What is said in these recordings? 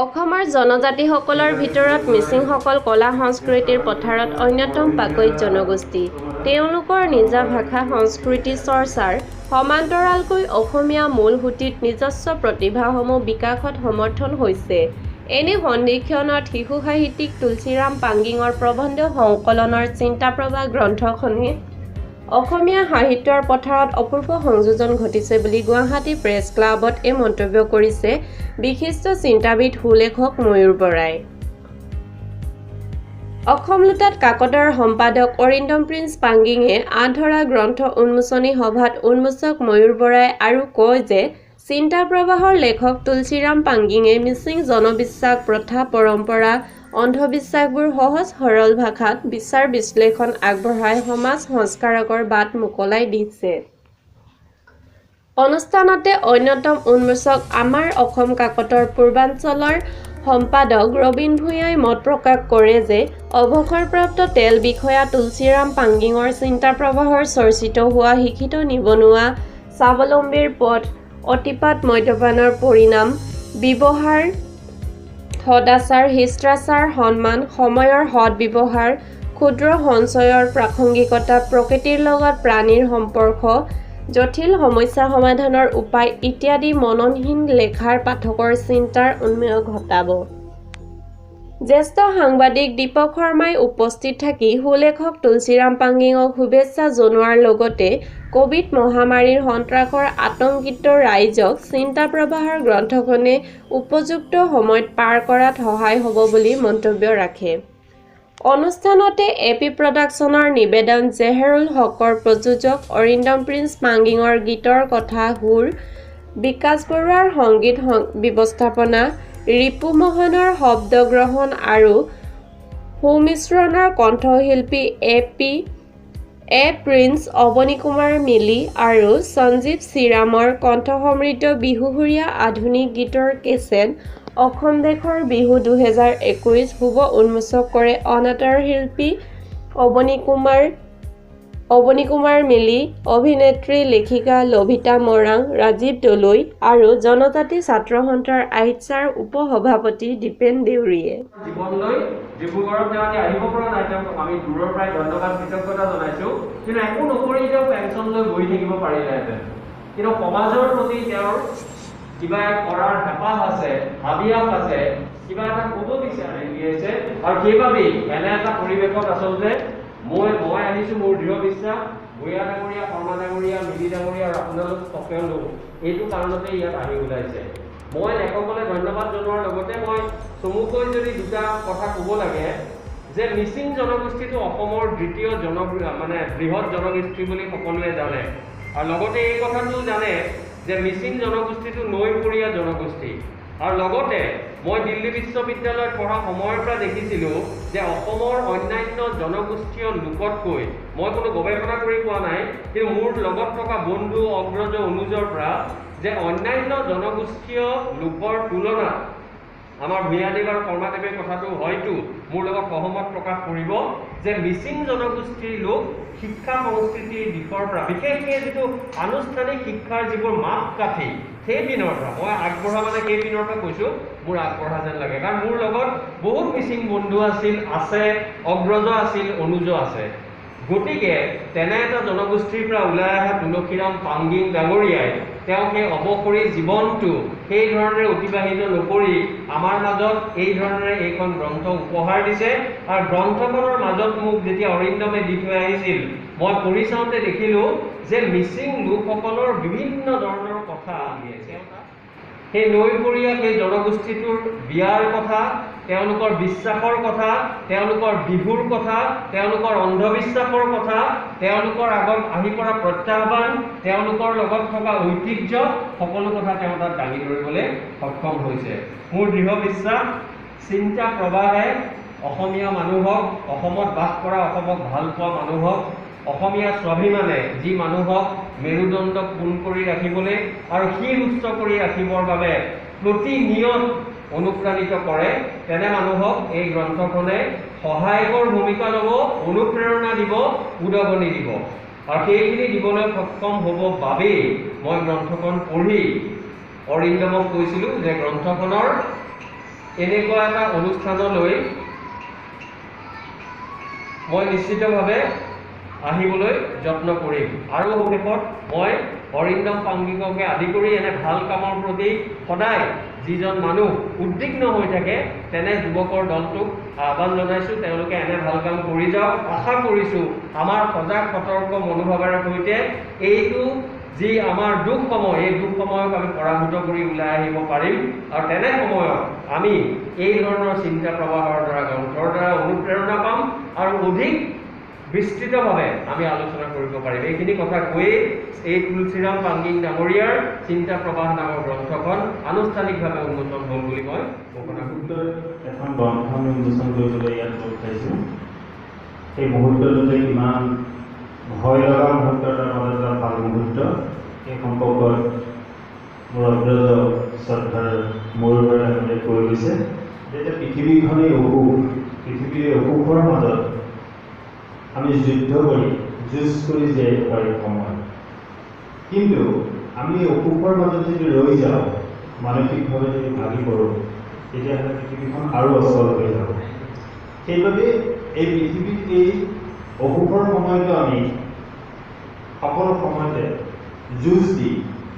অসমৰ জনজাতিসকলৰ ভিতৰত মিচিংসকল কলা সংস্কৃতিৰ পথাৰত অন্যতম পাকৈত জনগোষ্ঠী। তেওঁলোকৰ নিজা ভাষা সংস্কৃতি চৰ্চাৰ সমান্তৰালকৈ অসমীয়া মূল সুঁতিত নিজস্ব প্ৰতিভাসমূহ বিকাশত সমৰ্থন হৈছে। এনে সন্ধিক্ষণত শিশু সাহিত্যিক তুলসীৰাম পাঙ্গিঙৰ প্ৰবন্ধ সংকলনৰ চিন্তাপ্ৰবাহ গ্ৰন্থখনে অসমীয়া সাহিত্যৰ পথাৰত অপূৰ্ব সংযোজন ঘটিছে বুলি গুৱাহাটী প্ৰেছ ক্লাবত এই মন্তব্য কৰিছে বিশিষ্ট চিন্তাবিদ সুলেখক ময়ূৰ বৰাই। অসম লুটাত কাকতৰ সম্পাদক অৰিন্দম প্ৰিন্স পাঙ্গিঙে আধৰা গ্ৰন্থ উন্মোচনী সভাত উন্মোচক ময়ূৰ বৰাই আৰু কয় যে চিন্তা প্ৰবাহৰ লেখক তুলসীৰাম পাঙ্গিঙে মিচিং জনবিশ্বাস প্ৰথা পৰম্পৰা অন্ধবিশ্বাসবোৰ সহজ সৰল ভাষাত বিচাৰ বিশ্লেষণ আগবঢ়াই সমাজ সংস্কাৰকৰ বাট মোকলাই দিছে। অনুষ্ঠানতে অন্যতম উন্মোচক আমাৰ অসম কাকতৰ পূৰ্বাঞ্চলৰ সম্পাদক ৰবীন ভূঞাই মত প্ৰকাশ কৰে যে অৱসৰপ্ৰাপ্ত তেল বিষয়া তুলসীৰাম পাঙ্গিঙৰ চিন্তা প্ৰবাহৰ চৰ্চিত হোৱা শিক্ষিত নিবনুৱা স্বাৱলম্বীৰ পথ অতিপাত মদ্যপানৰ পৰিণাম ব্যৱহাৰ সদাচাৰ শিষ্টাচাৰ সন্মান সময়ৰ সৎ ব্যৱহাৰ ক্ষুদ্ৰ সঞ্চয়ৰ প্ৰাসংগিকতা প্ৰকৃতিৰ লগত প্ৰাণীৰ সম্পৰ্ক জটিল সমস্যা সমাধানৰ উপায় ইত্যাদি মননহীন লেখাৰ পাঠকৰ চিন্তাৰ উন্মেয় ঘটাব। জ্যেষ্ঠ সাংবাদিক দীপক শৰ্মাই উপস্থিত থাকি সুলেখক তুলসীৰাম পাঙ্গিঙক শুভেচ্ছা জনোৱাৰ লগতে কোভিড মহামাৰীৰ সন্ত্ৰাসৰ আতংকিত ৰাইজক চিন্তা প্ৰবাহৰ গ্ৰন্থখনে উপযুক্ত সময়ত পাৰ কৰাত সহায় হ'ব বুলি মন্তব্য ৰাখে। অনুষ্ঠানতে এপি প্ৰডাকশ্যনৰ নিবেদন জেহেৰুল হকৰ প্ৰযোজক অৰিন্দম প্ৰিন্স পাঙ্গিঙৰ গীতৰ কথা সুৰ বিকাশ বৰুৱাৰ সংগীত ব্যৱস্থাপনা ৰিপু মোহনৰ শব্দগ্ৰহণ আৰু সুমিশ্ৰণৰ কণ্ঠশিল্পী এ প্ৰিন্স অৱনী কুমাৰ মিলি আৰু সঞ্জীৱ শ্ৰীৰামৰ কণ্ঠসমৃদ্ধ বিহুসুৰীয়া আধুনিক গীতৰ কেছেট অসম দেশৰ বিহু 2021 শুভ উন্মোচক কৰে অনাতাঁৰ শিল্পী অৱনী কুমাৰ মিলি অভিনেত্ৰী লেখিকা লভিতা মৰাং ৰাজীৱ দলৈ আৰু জনজাতি ছাত্ৰ সন্থাৰ আইচাৰ উপ-সভাপতি দীপেন দেউৰীয়ে জীৱনলৈ ডিব্ৰুগড়ত তেওঁ আহিব পৰা নাই তেওঁক আমি দূৰৰ পৰাই ধন্যবাদ কৃতজ্ঞতা জনাইছোঁ কিন্তু একো নকৰি তেওঁ পেঞ্চন লৈ বহি থাকিব পাৰিলেহেঁতেন কিন্তু সমাজৰ প্ৰতি তেওঁৰ কিবা কৰাৰ হেঁপাহ আছে হাবিয়াস আছে কিবা এটা ক'ব বিচাৰে উলিয়াইছে আৰু সেইবাবেই এনে এটা পৰিৱেশত আচলতে মই আহিছোঁ মোৰ দৃঢ় বিশ্বাস ভূঞা ডাঙৰীয়া শৰ্মা ডাঙৰীয়া মিলি ডাঙৰীয়া আৰু আপোনালোক সকলো এইটো কাৰণতে ইয়াত আহি ওলাইছে। মই লেখকলৈ ধন্যবাদ জনোৱাৰ লগতে মই চমুকৈ যদি দুটা কথা ক'ব লাগে যে মিচিং জনগোষ্ঠীটো অসমৰ দ্বিতীয় বৃহৎ জনগোষ্ঠী বুলি সকলোৱে জানে আৰু লগতে এই কথাটো জানে যে মিচিং জনগোষ্ঠীটো নৈপৰীয়া জনগোষ্ঠী আৰু লগতে মই দিল্লী বিশ্ববিদ্যালয়ত পঢ়া সময়ৰ পৰা দেখিছিলোঁ যে অসমৰ অন্যান্য জনগোষ্ঠীয় লোকতকৈ মই কোনো গৱেষণা কৰি পোৱা নাই কিন্তু মোৰ লগত থকা বন্ধু অগ্ৰজ অনুজৰ পৰা যে অন্যান্য জনগোষ্ঠীয় লোকৰ তুলনাত আমাৰ ভূঞাদেৱ আৰু শৰ্মাদেৱে কথাটো হয়তো মোৰ লগত সহমত প্ৰকাশ কৰিব যে মিচিং জনগোষ্ঠীৰ লোক শিক্ষা সংস্কৃতিৰ দিশৰ পৰা বিশেষকৈ যিটো আনুষ্ঠানিক শিক্ষাৰ যিবোৰ মাপকাঠি সেই পিনৰ পৰা মই আগবঢ়া সেই পিনৰ পৰা কৈছোঁ মোৰ আগবঢ়া যেন লাগে কাৰণ মোৰ লগত বহুত মিচিং বন্ধু আছে অগ্ৰজ আছিল অনুজ আছে গতিকে তেনে এটা জনগোষ্ঠীৰ পৰা ওলাই অহা তুলসীৰাম পাঙ্গিং ডাঙৰীয়াই তেওঁ সেই অৱসৰী জীৱনটো সেই ধৰণে অতিবাহিত নকৰি আমাৰ মাজত এই ধৰণে এইখন গ্ৰন্থ উপহাৰ দিছে আৰু গ্ৰন্থখনৰ মাজত মোক যেতিয়া অৰিন্দমে দি থৈ আহিছিল মই পঢ়ি চাওঁতে দেখিলোঁ যে মিচিং লোকসকলৰ বিভিন্ন ধৰণৰ কথা উলিয়াইছে সেই নৈপৰীয়া সেই জনগোষ্ঠীটোৰ বিয়াৰ কথা তেওঁলোকৰ বিশ্বাসৰ কথা তেওঁলোকৰ বিহুৰ কথা তেওঁলোকৰ অন্ধবিশ্বাসৰ কথা তেওঁলোকৰ আগত আহি পৰা প্ৰত্যাহ্বান তেওঁলোকৰ লগত থকা ঐতিহ্য সকলো কথা তেওঁ তাত দাঙি ধৰিবলৈ সক্ষম হৈছে। মোৰ দৃঢ় বিশ্বাস চিন্তা প্ৰবাহে অসমীয়া মানুহক অসমত বাস কৰা অসমক ভাল পোৱা মানুহক অসমীয়া স্বাভিমানে যি মানুহক মেৰুদণ্ডক পোন কৰি ৰাখিবলৈ আৰু শিৰ উচ্চ কৰি ৰাখিবৰ বাবে প্ৰতিনিয়ত অনুপ্ৰাণিত কৰে তেনে মানুহক এই গ্ৰন্থখনে সহায়কৰ ভূমিকা ল'ব অনুপ্ৰেৰণা দিব উদগনি দিব আৰু সেইখিনি দিবলৈ সক্ষম হ'ব বাবেই মই গ্ৰন্থখন পঢ়ি অৰিন্দমক কৈছিলোঁ যে গ্ৰন্থখনৰ এনেকুৱা এটা অনুষ্ঠানলৈ মই নিশ্চিতভাৱে আহিবলৈ যত্ন কৰিম। আৰু শেষত মই অৰিন্দম পাংগিঙকে আদি কৰি এনে ভাল কামৰ প্ৰতি সদায় যিজন মানুহ উদ্বিগ্ন হৈ থাকে তেনে যুৱকৰ দলটোক আহ্বান জনাইছোঁ, তেওঁলোকে এনে ভাল কাম কৰি যাওক। আশা কৰিছোঁ আমাৰ সজাগ সতৰ্ক মনোভাৱেৰে সৈতে এইটো যি আমাৰ দুখ সময়, এই দুখ সময়ক আমি পৰাভূত কৰি ওলাই আহিব পাৰিম। আৰু তেনে সময়ত আমি এই ধৰণৰ চিন্তা প্ৰবাহৰ দ্বাৰা গ্ৰন্থৰ দ্বাৰা অনুপ্ৰেৰণা পাম আৰু অধিক বিস্তৃতভাৱে আমি আলোচনা কৰিব পাৰিম। এইখিনি কথা কৈয়ে এই তুলসীৰাম পাংগিং ডাঙৰীয়াৰ চিন্তা প্ৰবাহ নামৰ গ্ৰন্থখন আনুষ্ঠানিকভাৱে উন্মোচন হ'ল বুলি মই ঘোষণা কৰোঁ। এখন গ্ৰন্থ উন্মোচন কৰিবলৈ ইয়াত লগ পাইছোঁ। সেই মুহূৰ্তটোতে কিমান ভয় লগা মুহূৰ্তৰ মাজত এটা ভাল মুহূৰ্ত, এই সম্পৰ্কত মোৰ অগ্ৰজ শ্ৰদ্ধাৰ মোৰ পৰা কৈ গৈছে যে পৃথিৱীখনেই অসুখ, পৃথিৱীৰ অসুখৰ মাজত আমি যুদ্ধ কৰি যুঁজ কৰি জীয়াই থকাৰ সময়, কিন্তু আমি অসুখৰ মাজত যদি ৰৈ যাওঁ, মানসিকভাৱে যদি ভাগি পৰোঁ, তেতিয়াহ'লে পৃথিৱীখন আৰু অচল হৈ যাব। সেইবাবে এই পৃথিৱীত এই অসুখৰ সময়তো আমি সকলো সময়তে যুঁজ দি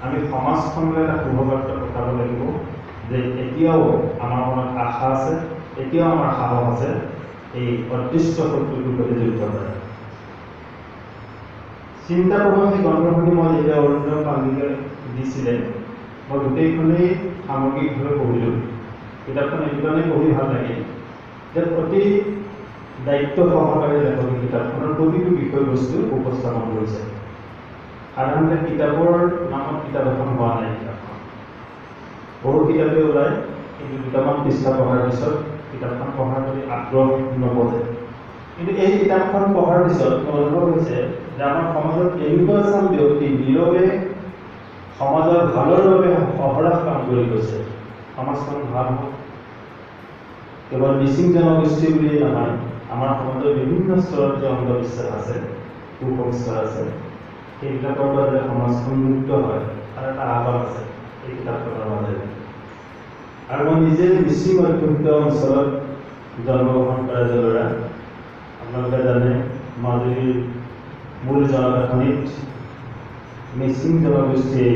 আমি সমাজখনলৈ এটা শুভবাৰ্তা পঠাব লাগিব যে এতিয়াও আমাৰ মনত আশা আছে, এতিয়াও আমাৰ সাহস আছে এই অদৃশ্য শত্ৰুটোৰ প্ৰতি যুদ্ধ কৰা। চিন্তা প্ৰবাহী গ্ৰন্থখিনি মই যেতিয়া অৰিন্দম পাংগিঙে দিছিলে, মই গোটেইখনেই সামগ্ৰিকভাৱে পঢ়িলোঁ। কিতাপখন এইটো কাৰণে পঢ়ি ভাল লাগিল যে অতি দায়িত্ব সহকাৰে লেখকে কিতাপখনৰ প্ৰতিটো বিষয়বস্তু উপস্থাপন কৰিছে। সাধাৰণতে কিতাপৰ নামত কিতাপ এখন হোৱা নাই। কিতাপখন বহু কিতাপে ওলায়, কিন্তু দুটামান পৃষ্ঠা পঢ়াৰ পিছত কিতাপখন পঢ়াৰ প্ৰতি আগ্ৰহ নপৰে। কিন্তু এই কিতাপখন পঢ়াৰ পিছত মোৰ অনুভৱ হৈছে যে আমাৰ সমাজত এনেকুৱা এজন ব্যক্তি নীৰৱে সমাজৰ ভালৰ বাবে অহৰহ কাম কৰি গৈছে। সমাজখন ভাল হওক, কেৱল মিচিং জনগোষ্ঠী বুলিয়েই নহয়, আমাৰ সমাজৰ বিভিন্ন স্তৰত যে অন্ধবিশ্বাস আছে, কুসংস্কাৰ আছে, সেইবিলাকৰ পৰা যে সমাজখন মুক্ত হয় তাৰ এটা আহ্বান আছে এই কিতাপখনৰ মাজেৰে। আৰু মই নিজে মিচিং অধ্যুষিত অঞ্চলত জন্মগ্ৰহণ কৰা এজন ল'ৰা। আপোনালোকে জানে মাজুলীৰ মূল জনগাঁথনিত মিচিং জনগোষ্ঠীয়ে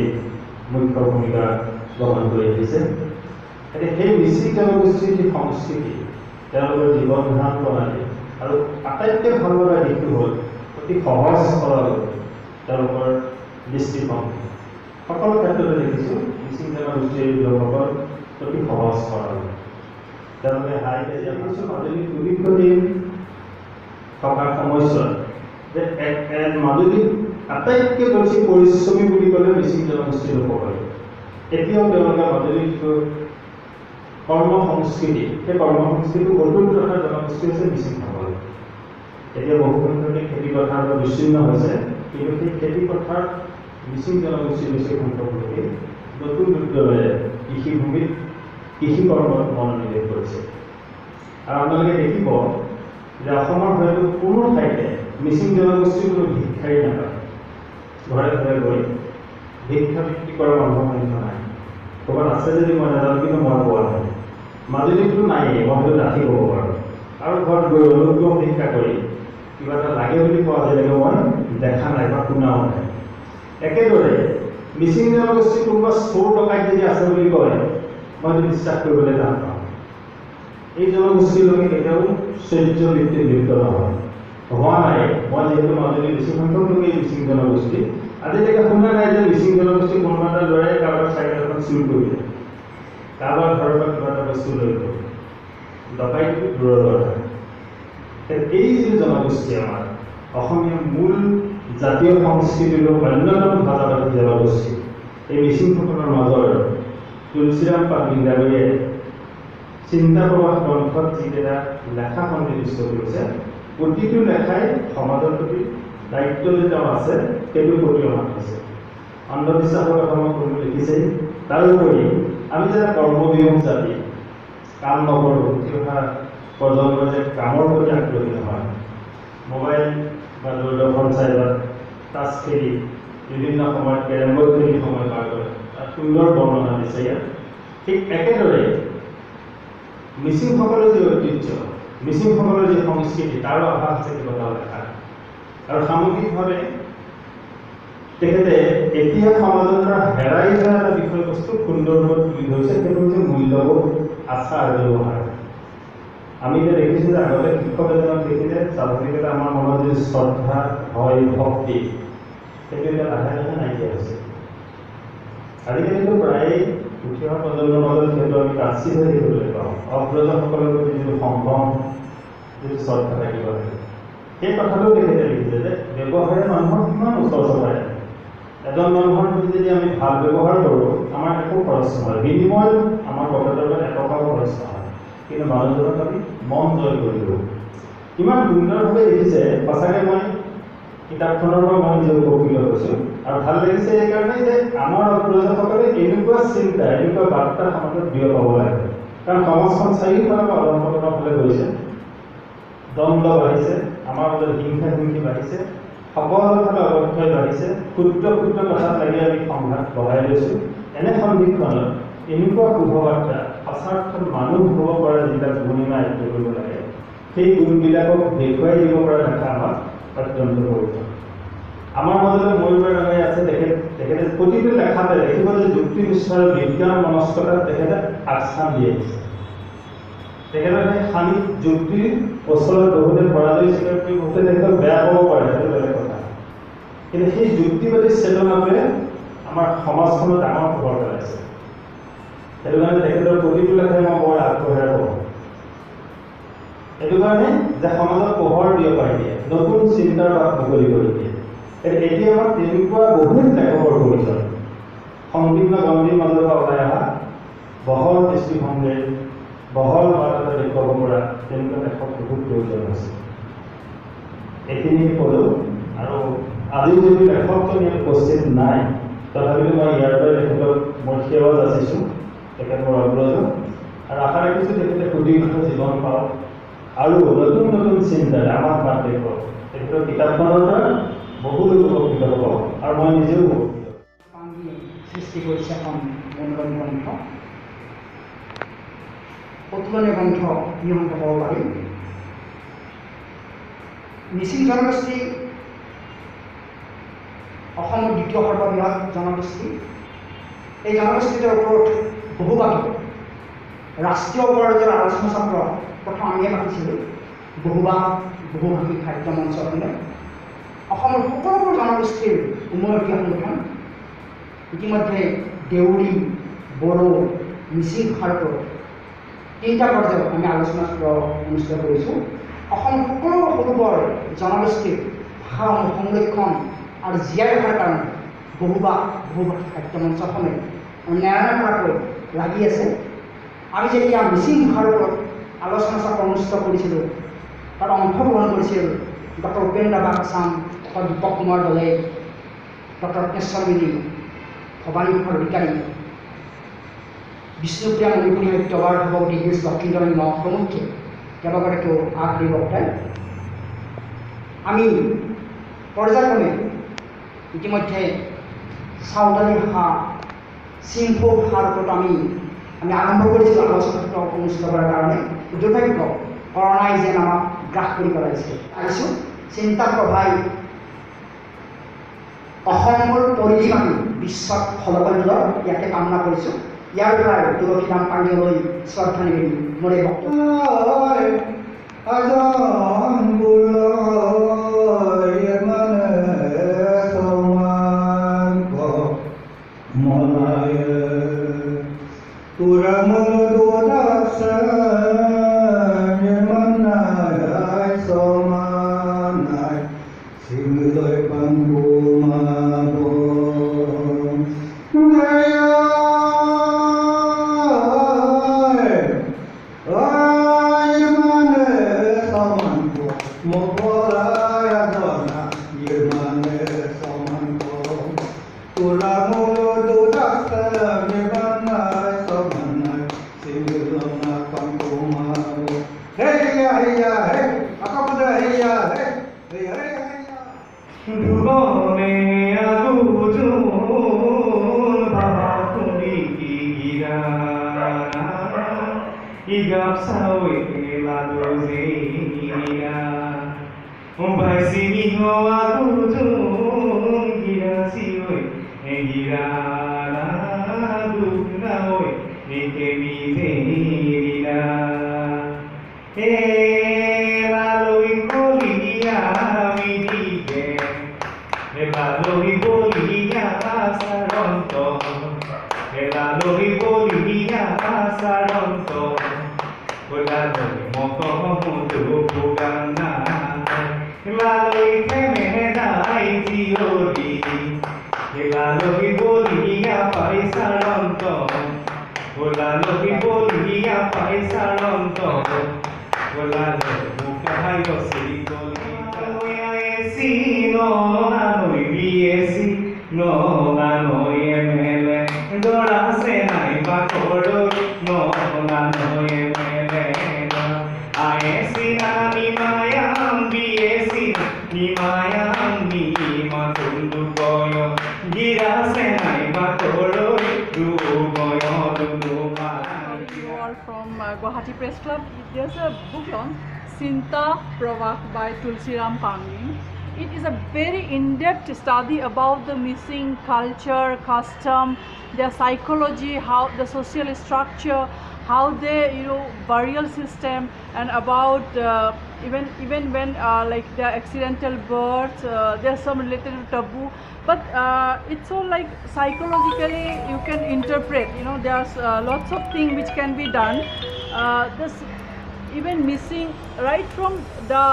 মুখ্য ভূমিকা গ্ৰহণ কৰি আহিছে। এতিয়া সেই মিচিং জনগোষ্ঠীৰ যি সংস্কৃতি, তেওঁলোকৰ জীৱন ধাৰণ প্ৰণালী আৰু আটাইতকৈ ভাল লগা দিশটো হ'ল অতি সহজ সৰল তেওঁলোকৰ দৃষ্টিভংগী। সকলো ক্ষেত্ৰতে দেখিছোঁ মিচিং জনগোষ্ঠীৰ লোকসকল অতি সহজ সৰল। তেওঁলোকে হাই কাজিয়া কৰিছোঁ মাজুলী দীৰ্ঘদিন থকাৰ সময়ছোৱাত যে মাজুলীত আটাইতকৈ বেছি পৰিশ্ৰমী বুলি ক'লে মিচিং জনগোষ্ঠীৰ লোকসকল। এতিয়াও তেওঁলোকে মাজুলীৰ যিটো কৰ্ম সংস্কৃতি, সেই কৰ্ম সংস্কৃতিটো অটুট ৰখাৰ জনগোষ্ঠী হৈছে মিচিংসকল। এতিয়া বহু সংখ্যকে খেতি পথাৰৰ পৰা বিচ্ছিন্ন হৈছে, কিন্তু সেই খেতি পথাৰত মিচিং জনগোষ্ঠীৰ বেছি সংখ্যক লোকে নতুন উদ্যোগেৰে কৃষিভূমিত কৃষি কৰ্মত মনোনিৱেশ কৰিছে। আৰু আপোনালোকে দেখিব যে অসমৰ হয়তো কোনো ঠাইতে মিচিং জনগোষ্ঠীৰ কোনো ভিক্ষাৰী নাপায়। ঘৰে ঘৰে গৈ ভিক্ষাবৃত্তি কৰা মানুহৰ সংখ্যা নাই। ক'ৰবাত আছে যদি মই নাজানো, কিন্তু মই পোৱা নাই। মাজুলীতো নায়েই, মই হয়তো ৰাতি ক'ব পাৰোঁ। আৰু ঘৰত গৈ অনুগ্ৰহ ভিক্ষা কৰি কিবা এটা লাগে বুলি কোৱা যেনেকৈ মই দেখা নাই বা শুনাও নাই। একেদৰে মিচিং জনগোষ্ঠীৰ কোনোবা চোৰ ডকাইত যদি আছে বুলি কয়, মই বিশ্বাস কৰিবলৈ টান পাওঁ। এই জনগোষ্ঠীৰ লোকে কেতিয়াও চৰিত্ৰ বৃত্তিত লিপ্ত নহয়, হোৱা নাই। মই যিহেতু মাজুলীৰ বেছি সংখ্যক লোকেই মিচিং জনগোষ্ঠী, আজিলৈকে শুনা নাই যে মিচিং জনগোষ্ঠী কোনোবা এটা ল'ৰাই কাৰোবাৰ চাইকেল এখন চুৰ কৰিলে, কাৰোবাৰ ঘৰৰ পৰা কিবা এটা বস্তু লৈ গ'ল। ডকাইতটো দূৰৰ কথা। এই যিটো জনগোষ্ঠী আমাৰ অসমীয়া মূল জাতীয় সংস্কৃতিৰ অন্যতম ভাষাভাষী জনগোষ্ঠী, এই মিচিংসকলৰ মাজৰ তুলসীৰাম পাংগিং ডাঙৰীয়াই চিন্তা প্ৰবাহ গ্ৰন্থত যিকেইটা লেখা সন্নিৱিষ্ট কৰিছে, প্ৰতিটো লেখাই সমাজৰ প্ৰতি দায়িত্ব যে তেওঁ আছে সেইটো প্ৰতীয়মান হৈছে। অন্ধবিশ্বাসৰ কথা মই কৰিব লিখিছে। তাৰোপৰি আমি যে কৰ্মবিমুখ জাতি, কাম নকৰোঁ, উঠি অহা প্ৰজন্ম যে কামৰ প্ৰতি আগ্ৰহী নহয়, মোবাইল বা দূৰদৰ্শন চাই বা তাচ খেলি বিভিন্ন সময়ত কেৰম বৰ্ড খেলি সময় পাৰ কৰে, তাত সুন্দৰ বৰ্ণনা দিছে ইয়াত। ঠিক একেদৰে মিচিংসকলৰ যি ঐতিহ্য, মিচিংসকলৰ যি সংস্কৃতি তাৰ অভাৱ আছে কেইবাটাও লেখা। আৰু সামগ্ৰিকভাৱে তেখেতে এতিয়া সমাজৰ পৰা হেৰাই যোৱা এটা বিষয়বস্তু সুন্দৰভাৱে তুলি ধৰিছে, সেইটো হৈছে মূল্যবোধ, আচাৰ ব্যৱহাৰ। আমি এতিয়া দেখিছোঁ যে আগতে শিক্ষক এজনক দেখিলে স্বাভাৱিকতে আমাৰ মনত যি শ্ৰদ্ধা, ভয়, ভক্তি সেইটো এতিয়া লাহে লাহে নাইকিয়া হৈছে। আজিকালিতো প্ৰায় উঠি অহা প্ৰজন্মৰ মাজত যিহেতু আমি কাচিত হৈ দেখিবলৈ পাওঁ, অগ্ৰজসকলৰ প্ৰতি যিটো সম্ভ্ৰম, যিটো শ্ৰদ্ধা থাকিব লাগে, সেই কথাটো তেখেতে লিখিছে যে ব্যৱহাৰে মানুহক কিমান ওচৰ চপাই। এজন মানুহৰ প্ৰতি যদি আমি ভাল ব্যৱহাৰ কৰোঁ, আমাৰ একো খৰচ নহয়, বিনিময় আমাৰ পকেটৰ পৰা এটকাও খৰচ নহয়, কিন্তু মানুহজনক আমি মন জয় কৰি দিওঁ। ইমান সুন্দৰভাৱে লিখিছে, সঁচাকৈ মই কিতাপখনৰ পৰা মই নিজে উপকৃত হৈছোঁ। আৰু ভাল লাগিছে এইকাৰণেই যে আমাৰ অগ্ৰজসকলে এনেকুৱা চিন্তা, এনেকুৱা বাৰ্তা সমাজত বিয়পাব লাগে। কাৰণ সমাজখন চাৰিওফালৰ পৰা অধঃপতনৰ ফালে গৈছে, দ্বন্দ্ব বাঢ়িছে, আমাৰ মাজত হিংসা হিংসি বাঢ়িছে, সকলোফালে অৱক্ষয় বাঢ়িছে, ক্ষুদ্ৰ ক্ষুদ্ৰ কথাত লাগি আমি সংঘাত বঢ়াই লৈছোঁ। এনে সন্ধিক্ষণত এনেকুৱা শুভবাৰ্তা, সঁচাৰ্থত মানুহ হ'ব পৰা যিবিলাক গুণিমা আয়ত্ব কৰিব লাগে, সেই গুণবিলাকক দেখুৱাই দিব পৰা দেখা আমাক অত্যন্ত প্ৰয়োজন। আমাৰ মাজতে ময়ূৰ ৰঙাই আছে, তেখেতে প্ৰতিটো লেখাতে দেখিব যে যুক্তি বিশ্বৰ বিজ্ঞান মনস্কতাত তেখেতে আগস্থান দি আহিছে। তেখেতৰ সেই সানি যুক্তিৰ ওচৰত বহুতে পৰাজয় স্বীকাৰ কৰি বহুতে তেখেতক বেয়া পাব পাৰে, সেইটো বেলেগ কথা। কিন্তু সেই যুক্তিবাদী চেতনাটোৱে আমাৰ সমাজখনত ডাঙৰ প্ৰভাৱ পেলাইছে। সেইটো কাৰণে তেখেতৰ প্ৰতিটো লেখাই মই বৰ আগ্ৰহেৰে কওঁ। সেইটো কাৰণে যে সমাজত পোহৰ বিয়পাই দিয়ে, নতুন চিন্তাৰ বাট মুকলি কৰি দিয়ে। এতিয়া আমাক তেনেকুৱা বহুত লেখকৰ প্ৰয়োজন। সংকীৰ্ণ গণ্ডিৰ মাজৰ পৰা ওলাই অহা, বহল দৃষ্টিভংগীৰ, বহল বাৰ্তা দেখুৱাব পৰা তেনেকুৱা লেখক বহুত প্ৰয়োজন আছে। এইখিনি ক'লোঁ। আৰু আজি যদি লেখকজন ইয়াত উপস্থিত নাই, তথাপিতো মই ইয়াৰ পৰাই তেখেতক মই সেৱা যাচিছোঁ, তেখেত মোৰ অগ্ৰজ। আৰু আশা ৰাখিছোঁ তেখেতে সুদীৰ্ঘ জীৱন পাওক আৰু নতুন নতুন চিন্তাৰে আমাক বাট দেখুৱাওক। তেখেতৰ কিতাপখনৰ পৰা বহু লোক উপকৃত হ'ব আৰু মই নিজেও উপকৃত। সৃষ্টি কৰিছে এখন মনোৰম গ্ৰন্থ, অতুলনীয় গ্ৰন্থ নিয়ন্ত্ৰণ ক'ব পাৰি। মিচিং জনগোষ্ঠী অসমৰ দ্বিতীয় সৰ্ববৃহৎ জনগোষ্ঠী। এই জনগোষ্ঠীটোৰ ওপৰত বহুবাৰ ৰাষ্ট্ৰীয় পৰ্যায়ৰ আলোচনা চক্ৰ প্ৰথম আমিয়ে পাতিছিলোঁ, বহুভাষী সাহিত্য মঞ্চখনে। অসমৰ সকলোবোৰ জনগোষ্ঠীৰ উমৈহতীয়া সংগঠন, ইতিমধ্যে দেউৰী, বড়ো, মিচিং ভাষাৰ ওপৰত 3টা পৰ্যায়ত আমি আলোচনা অনুষ্ঠিত কৰিছোঁ। অসমৰ সকলো সৰুবৰ জনগোষ্ঠীৰ ভাষাসমূহ সংৰক্ষণ আৰু জীয়াই ৰখাৰ কাৰণে বহুভাষী সাহিত্য মঞ্চখনে অন্যান্য কৰাকৈ লাগি আছে। আমি যেতিয়া মিচিং ভাষাৰ ওপৰত আলোচনা চক্ৰ অনুষ্ঠিত কৰিছিলোঁ, তাত অংশগ্ৰহণ কৰিছিল ডক্টৰ উপেন্দ্ৰ বাগচাম, ডক্টৰ দীপক কুমাৰ দলে, ডক্টৰ কেশৰ মিলি, ভৱানী প্ৰসাদ অধিকাৰী, বিষ্ণুপ্ৰিয়া মণিপুৰী সত্যবাৰ সভাপতি গিৰীশ লক্ষীন্দ্ৰ সিংহ প্ৰমুখ্যে কেইবাগৰাকীও আগশাৰীৰ বক্তাই। আমি পৰ্যায়ক্ৰমে ইতিমধ্যে চাওতালী ভাষা, চিম্ফু ভাষাৰ ওপৰত আমি আৰম্ভ কৰিছিলোঁ আলোচনা অনুষ্ঠিত কৰাৰ কাৰণে। দুৰ্ভাগ্য কৰোণাই যেন আমাক গ্ৰাস কৰি পেলাইছে। আহিছোঁ চিন্তা প্ৰভাই অসমৰ পৰিধি মানি বিশ্বত সলকল ইয়াতে কামনা কৰিছোঁ। ইয়াৰ পৰাই তুলসীৰাম পানীয়লৈ শ্ৰদ্ধা নিবেদন মোৰ এই বক্তব্য। Iga sawi lalu zira umbai sini hoa ujung gira siwe gira lalu nawe nikemi zira lalu ingoliya midige lalu ingoliya saronto lalu ingoliya saronto lalu moko mutu bugana lalu ikemena iziori lalu ingoliya paisaronto lalu ingoliya paisaronto lalu mukahayo sigoliya esi no nanoi biesi no nanoi emele dora se nai bakoro no nanoi emele aesi nani mayam biesi ni mayam ni matundu koyo gira se nai bakoro du koyo du You are from Guwahati Press Club. There's a book on Sinta Pravak by Tulsiram Panging. It is a very in-depth study about the missing culture, custom, their psychology, how the social structure, how they, burial system, and about even when like their accidental births, there's some related to taboo. But it's all like psychologically you can interpret. There's lots of things which can be done. This even missing right from the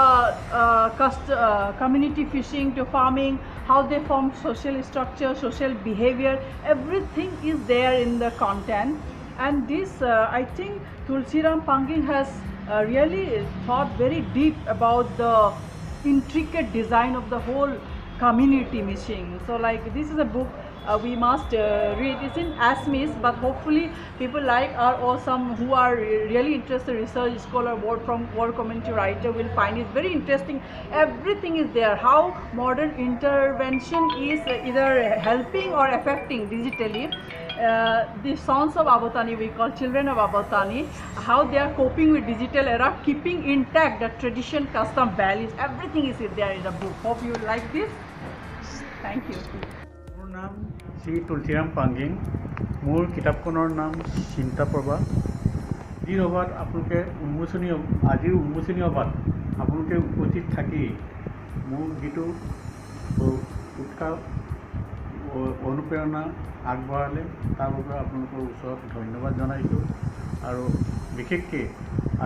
community fishing to farming, how they form social structure, social behavior, everything is there in the content. And this I think Tulsiram Panging has really thought very deep about the intricate design of the whole community missing. So like this is a book we must read. It's in Assamese, but hopefully people like are or some who are really interested research scholar, word community writer will find it very interesting. Everything is there. How modern intervention is either helping or affecting digitally. The sons of Abotani, we call children of Abotani, how they are coping with digital era, keeping intact the tradition, custom, values, everything is there in the book. Hope you like this. Thank you. মোৰ নাম শ্ৰী তুলসীৰাম পাংগিং। মোৰ কিতাপখনৰ নাম চিন্তা প্ৰভা। যি সভাত আপোনালোকে আজিৰ উন্মোচনী সভাত আপোনালোকে উপস্থিত থাকি মোৰ যিটো উৎসাহ অনুপ্ৰেৰণা আগবঢ়ালে তাৰ বাবে আপোনালোকৰ ওচৰত ধন্যবাদ জনাইছোঁ। আৰু বিশেষকৈ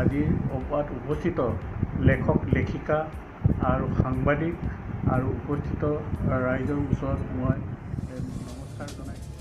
আজিৰ সভাত উপস্থিত লেখক লেখিকা আৰু সাংবাদিক আৰু উপস্থিত ৰাইজৰ ওচৰত মই নমস্কাৰ জনাইছোঁ।